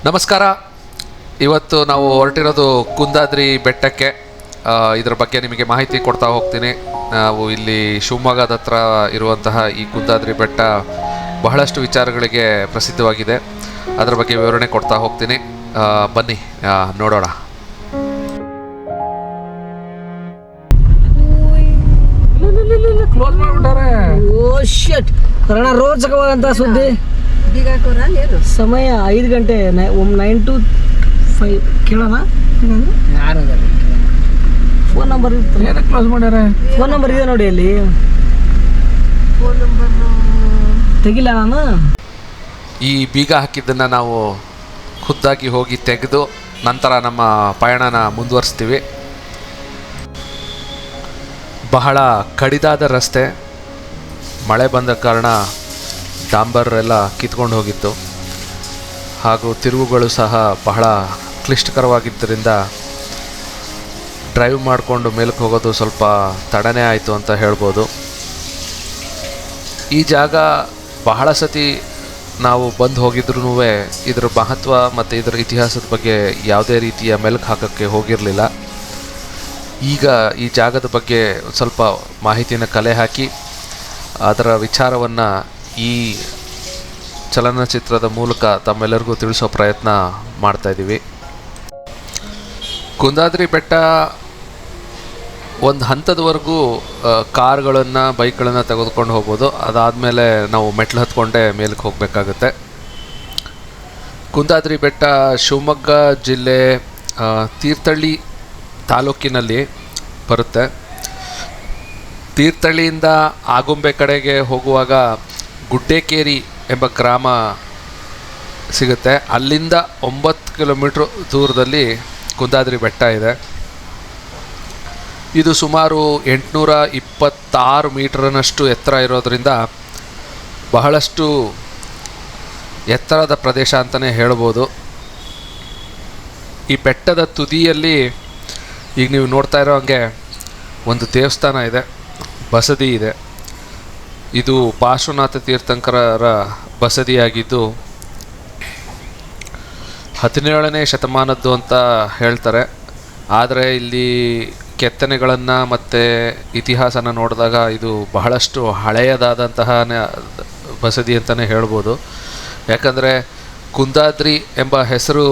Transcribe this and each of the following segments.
ನಮಸ್ಕಾರ. ಇವತ್ತು ನಾವು ಹೊರಟಿರೋದು ಕುಂದಾದ್ರಿ ಬೆಟ್ಟಕ್ಕೆ. ಇದರ ಬಗ್ಗೆ ನಿಮಗೆ ಮಾಹಿತಿ ಕೊಡ್ತಾ ಹೋಗ್ತೀನಿ. ನಾವು ಇಲ್ಲಿ ಶಿವಮೊಗ್ಗದ ಹತ್ರ ಇರುವಂತಹ ಈ ಕುಂದಾದ್ರಿ ಬೆಟ್ಟ ಬಹಳಷ್ಟು ವಿಚಾರಗಳಿಗೆ ಪ್ರಸಿದ್ಧವಾಗಿದೆ. ಅದರ ಬಗ್ಗೆ ವಿವರಣೆ ಕೊಡ್ತಾ ಹೋಗ್ತೀನಿ. ಬನ್ನಿ ನೋಡೋಣ. ಕ್ಲೋಸ್ ಮಾಡಿಬಿಟ್ಟಾರೆ. ಓ ಶಿಟ್, ಕನ್ನಡ ರೋಚಕವಾದಂಥ ಸುದ್ದಿ. ಸಮಯ 5 ಗಂಟೆ, 9 to 5. ಕೇಳೋಣ, ಯಾರು ಫೋನ್ ನಂಬರ್ ಏನಕ್ಕೆ ಕ್ಲೋಸ್ ಮಾಡ್ಯಾರ? ಫೋನ್ ನಂಬರ್ ಇದೆ ನೋಡಿ, ಅಲ್ಲಿ ತೆಗಿಲ್ಲ ನಾನು. ಈ ಬೀಗ ಹಾಕಿದ್ದನ್ನು ನಾವು ಖುದ್ದಾಗಿ ಹೋಗಿ ತೆಗೆದು ನಂತರ ನಮ್ಮ ಪಯಣನ ಮುಂದುವರಿಸ್ತೀವಿ. ಬಹಳ ಕಡಿದಾದ ರಸ್ತೆ, ಮಳೆ ಬಂದ ಕಾರಣ ಡಾಂಬರ್ ಎಲ್ಲ ಕಿತ್ಕೊಂಡು ಹೋಗಿತ್ತು. ಹಾಗೂ ತಿರುವುಗಳು ಸಹ ಬಹಳ ಕ್ಲಿಷ್ಟಕರವಾಗಿದ್ದರಿಂದ ಡ್ರೈವ್ ಮಾಡಿಕೊಂಡು ಮೇಲಕ್ಕೆ ಹೋಗೋದು ಸ್ವಲ್ಪ ತಡನೇ ಆಯಿತು ಅಂತ ಹೇಳ್ಬೋದು. ಈ ಜಾಗ ಬಹಳ ಸತಿ ನಾವು ಬಂದು ಹೋಗಿದ್ರೂ ಇದರ ಮಹತ್ವ ಮತ್ತು ಇದರ ಇತಿಹಾಸದ ಬಗ್ಗೆ ಯಾವುದೇ ರೀತಿಯ ಮೆಲುಕು ಹಾಕೋಕ್ಕೆ ಹೋಗಿರಲಿಲ್ಲ. ಈಗ ಈ ಜಾಗದ ಬಗ್ಗೆ ಸ್ವಲ್ಪ ಮಾಹಿತಿಯನ್ನು ಕಲೆ ಹಾಕಿ ಅದರ ವಿಚಾರವನ್ನು ಈ ಚಲನಚಿತ್ರದ ಮೂಲಕ ತಮ್ಮೆಲ್ಲರಿಗೂ ತಿಳಿಸೋ ಪ್ರಯತ್ನ ಮಾಡ್ತಾಯಿದ್ದೀವಿ. ಕುಂದಾದ್ರಿ ಬೆಟ್ಟ ಒಂದು ಹಂತದವರೆಗೂ ಕಾರ್ಗಳನ್ನು, ಬೈಕ್ಗಳನ್ನು ತೆಗೆದುಕೊಂಡು ಹೋಗ್ಬೋದು. ಅದಾದಮೇಲೆ ನಾವು ಮೆಟ್ಲು ಹತ್ಕೊಂಡೇ ಮೇಲಕ್ಕೆ ಹೋಗಬೇಕಾಗುತ್ತೆ. ಕುಂದಾದ್ರಿ ಬೆಟ್ಟ ಶಿವಮೊಗ್ಗ ಜಿಲ್ಲೆ ತೀರ್ಥಹಳ್ಳಿ ತಾಲೂಕಿನಲ್ಲಿ ಬರುತ್ತೆ. ತೀರ್ಥಹಳ್ಳಿಯಿಂದ ಆಗುಂಬೆ ಕಡೆಗೆ ಹೋಗುವಾಗ ಗುಡ್ಡೇಕೇರಿ ಎಂಬ ಗ್ರಾಮ ಸಿಗುತ್ತೆ. ಅಲ್ಲಿಂದ 9 ಕಿಲೋಮೀಟ್ರ್ ದೂರದಲ್ಲಿ ಕುಂದಾದ್ರಿ ಬೆಟ್ಟ ಇದೆ. ಇದು ಸುಮಾರು 826 ಮೀಟರ್ನಷ್ಟು ಎತ್ತರ ಇರೋದರಿಂದ ಬಹಳಷ್ಟು ಎತ್ತರದ ಪ್ರದೇಶ ಅಂತಲೇ ಹೇಳ್ಬೋದು. ಈ ಬೆಟ್ಟದ ತುದಿಯಲ್ಲಿ ಈಗ ನೀವು ನೋಡ್ತಾ ಇರೋ ಹಾಗೆ ಒಂದು ದೇವಸ್ಥಾನ ಇದೆ, ಬಸದಿ ಇದೆ. ಇದು ಪಾರ್ಶ್ವನಾಥ ತೀರ್ಥಂಕರರ ಬಸದಿಯಾಗಿದ್ದು 17ನೇ ಶತಮಾನದ್ದು ಅಂತ ಹೇಳ್ತಾರೆ. ಆದರೆ ಇಲ್ಲಿ ಕೆತ್ತನೆಗಳನ್ನು ಮತ್ತು ಇತಿಹಾಸನ ನೋಡಿದಾಗ ಇದು ಬಹಳಷ್ಟು ಹಳೆಯದಾದಂತಹ ಬಸದಿ ಅಂತಲೇ ಹೇಳ್ಬೋದು. ಯಾಕಂದರೆ ಕುಂದಾದ್ರಿ ಎಂಬ ಹೆಸರು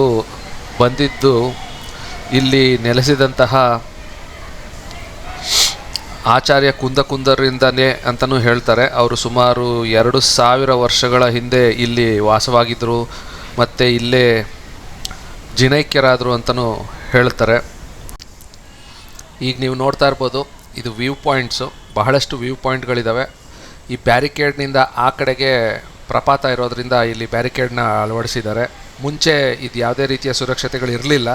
ಬಂದಿದ್ದು ಇಲ್ಲಿ ನೆಲೆಸಿದಂತಹ ಆಚಾರ್ಯ ಕುಂದರಿಂದನೇ ಅಂತಲೂ ಹೇಳ್ತಾರೆ. ಅವರು ಸುಮಾರು 2000 ವರ್ಷಗಳ ಹಿಂದೆ ಇಲ್ಲಿ ವಾಸವಾಗಿದ್ದರು ಮತ್ತು ಇಲ್ಲೇ ಜಿನೈಕ್ಯರಾದರು ಅಂತಲೂ ಹೇಳ್ತಾರೆ. ಈಗ ನೀವು ನೋಡ್ತಾ ಇರ್ಬೋದು, ಇದು ವ್ಯೂ ಪಾಯಿಂಟ್ಸು, ಬಹಳಷ್ಟು ವ್ಯೂ ಪಾಯಿಂಟ್ಗಳಿದ್ದಾವೆ. ಈ ಬ್ಯಾರಿಕೇಡ್ನಿಂದ ಆ ಕಡೆಗೆ ಪ್ರಪಾತ ಇರೋದರಿಂದ ಇಲ್ಲಿ ಬ್ಯಾರಿಕೇಡ್ನ ಅಳವಡಿಸಿದ್ದಾರೆ. ಮುಂಚೆ ಇದು ಯಾವುದೇ ರೀತಿಯ ಸುರಕ್ಷತೆಗಳು ಇರಲಿಲ್ಲ,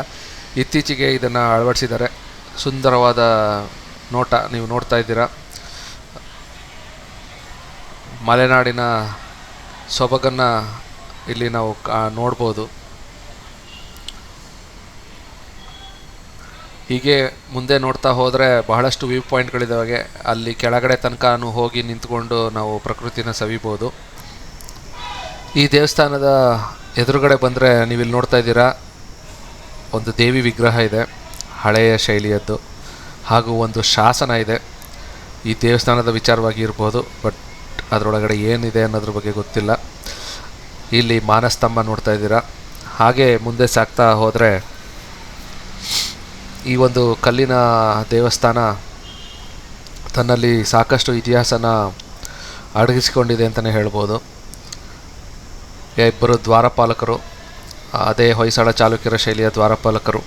ಇತ್ತೀಚೆಗೆ ಇದನ್ನು ಅಳವಡಿಸಿದ್ದಾರೆ. ಸುಂದರವಾದ ನೋಟ ನೀವು ನೋಡ್ತಾ ಇದ್ದೀರಾ. ಮಲೆನಾಡಿನ ಸೊಬಗನ್ನು ಇಲ್ಲಿ ನಾವು ನೋಡ್ಬೋದು. ಹೀಗೆ ಮುಂದೆ ನೋಡ್ತಾ ಹೋದರೆ ಬಹಳಷ್ಟು ವ್ಯೂ ಪಾಯಿಂಟ್ಗಳಿದ್ದಾವೆ. ಅಲ್ಲಿ ಕೆಳಗಡೆ ತನಕನೂ ಹೋಗಿ ನಿಂತ್ಕೊಂಡು ನಾವು ಪ್ರಕೃತಿನ ಸವಿಬೋದು. ಈ ದೇವಸ್ಥಾನದ ಎದುರುಗಡೆ ಬಂದರೆ ನೀವಿಲ್ಲಿ ನೋಡ್ತಾ ಇದ್ದೀರಾ, ಒಂದು ದೇವಿ ವಿಗ್ರಹ ಇದೆ, ಹಳೆಯ ಶೈಲಿಯದ್ದು. ಹಾಗೂ ಒಂದು ಶಾಸನ ಇದೆ. ಈ ದೇವಸ್ಥಾನದ ವಿಚಾರವಾಗಿ ಇರ್ಬೋದು, ಬಟ್ ಅದರೊಳಗಡೆ ಏನಿದೆ ಅನ್ನೋದ್ರ ಬಗ್ಗೆ ಗೊತ್ತಿಲ್ಲ. ಇಲ್ಲಿ ಮಾನಸ್ತಂಭ ನೋಡ್ತಾ ಇದ್ದೀರಾ. ಹಾಗೆ ಮುಂದೆ ಸಾಗ್ತಾ ಹೋದರೆ ಈ ಒಂದು ಕಲ್ಲಿನ ದೇವಸ್ಥಾನ ತನ್ನಲ್ಲಿ ಸಾಕಷ್ಟು ಇತಿಹಾಸನ ಅಡಗಿಸಿಕೊಂಡಿದೆ ಅಂತಲೇ ಹೇಳ್ಬೋದು. ಇಬ್ಬರು ದ್ವಾರಪಾಲಕರು, ಅದೇ ಹೊಯ್ಸಳ ಚಾಲುಕ್ಯರ ಶೈಲಿಯ ದ್ವಾರಪಾಲಕರು.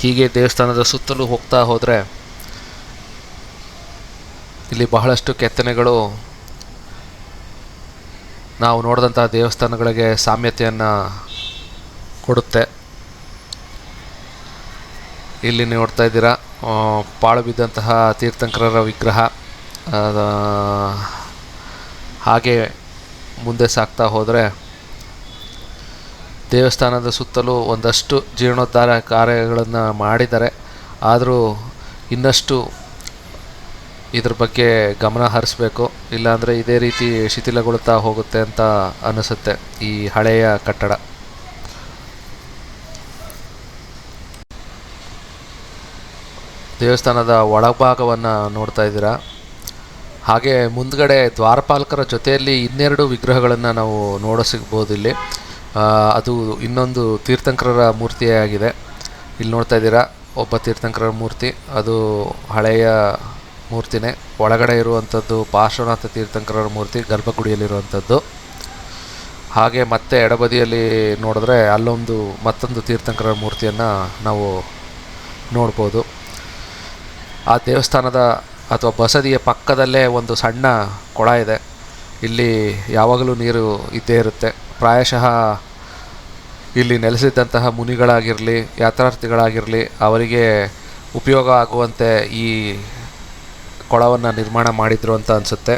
ಹೀಗೆ ದೇವಸ್ಥಾನದ ಸುತ್ತಲೂ ಹೋಗ್ತಾ ಹೋದರೆ ಇಲ್ಲಿ ಬಹಳಷ್ಟು ಕೆತ್ತನೆಗಳು ನಾವು ನೋಡಿದಂಥ ದೇವಸ್ಥಾನಗಳಿಗೆ ಸಾಮ್ಯತೆಯನ್ನು ಕೊಡುತ್ತೆ. ಇಲ್ಲಿ ನೋಡ್ತಾ ಇದ್ದೀರಾ, ಪಾಳು ಬಿದ್ದಂತಹ ತೀರ್ಥಂಕರರ ವಿಗ್ರಹ. ಹಾಗೆ ಮುಂದೆ ಸಾಗ್ತಾ ಹೋದರೆ ದೇವಸ್ಥಾನದ ಸುತ್ತಲೂ ಒಂದಷ್ಟು ಜೀರ್ಣೋದ್ಧಾರ ಕಾರ್ಯಗಳನ್ನು ಮಾಡಿದ್ದಾರೆ. ಆದರೂ ಇನ್ನಷ್ಟು ಇದ್ರ ಬಗ್ಗೆ ಗಮನ ಹರಿಸ್ಬೇಕು, ಇಲ್ಲಾಂದರೆ ಇದೇ ರೀತಿ ಶಿಥಿಲಗೊಳ್ತಾ ಹೋಗುತ್ತೆ ಅಂತ ಅನಿಸುತ್ತೆ ಈ ಹಳೆಯ ಕಟ್ಟಡ. ದೇವಸ್ಥಾನದ ಒಳಭಾಗವನ್ನು ನೋಡ್ತಾ ಇದ್ದೀರಾ. ಹಾಗೆ ಮುಂದ್ಗಡೆ ದ್ವಾರಪಾಲಕರ ಜೊತೆಯಲ್ಲಿ ಇನ್ನೆರಡು ವಿಗ್ರಹಗಳನ್ನು ನಾವು ಸಿಗ್ಬೋದು ಇಲ್ಲಿ. ಅದು ಇನ್ನೊಂದು ತೀರ್ಥಂಕರರ ಮೂರ್ತಿಯೇ ಆಗಿದೆ. ಇಲ್ಲಿ ನೋಡ್ತಾ ಇದ್ದೀರಾ ಒಬ್ಬ ತೀರ್ಥಂಕರರ ಮೂರ್ತಿ, ಅದು ಹಳೆಯ ಮೂರ್ತಿನೇ. ಒಳಗಡೆ ಇರುವಂಥದ್ದು ಪಾರ್ಶ್ವನಾಥ ತೀರ್ಥಂಕರರ ಮೂರ್ತಿ ಗರ್ಭಗುಡಿಯಲ್ಲಿರುವಂಥದ್ದು. ಹಾಗೆ ಮತ್ತೆ ಎಡಬದಿಯಲ್ಲಿ ನೋಡಿದ್ರೆ ಅಲ್ಲೊಂದು ಮತ್ತೊಂದು ತೀರ್ಥಂಕರರ ಮೂರ್ತಿಯನ್ನು ನಾವು ನೋಡ್ಬೋದು. ಆ ದೇವಸ್ಥಾನದ ಅಥವಾ ಬಸದಿಯ ಪಕ್ಕದಲ್ಲೇ ಒಂದು ಸಣ್ಣ ಕೊಳ ಇದೆ. ಇಲ್ಲಿ ಯಾವಾಗಲೂ ನೀರು ಇದ್ದೇ ಇರುತ್ತೆ. ಪ್ರಾಯಶಃ ಇಲ್ಲಿ ನೆಲೆಸಿದ್ದಂತಹ ಮುನಿಗಳಾಗಿರಲಿ, ಯಾತ್ರಾರ್ಥಿಗಳಾಗಿರಲಿ, ಅವರಿಗೆ ಉಪಯೋಗ ಆಗುವಂತೆ ಈ ಕೊಳವನ್ನು ನಿರ್ಮಾಣ ಮಾಡಿದರು ಅಂತ ಅನಿಸುತ್ತೆ.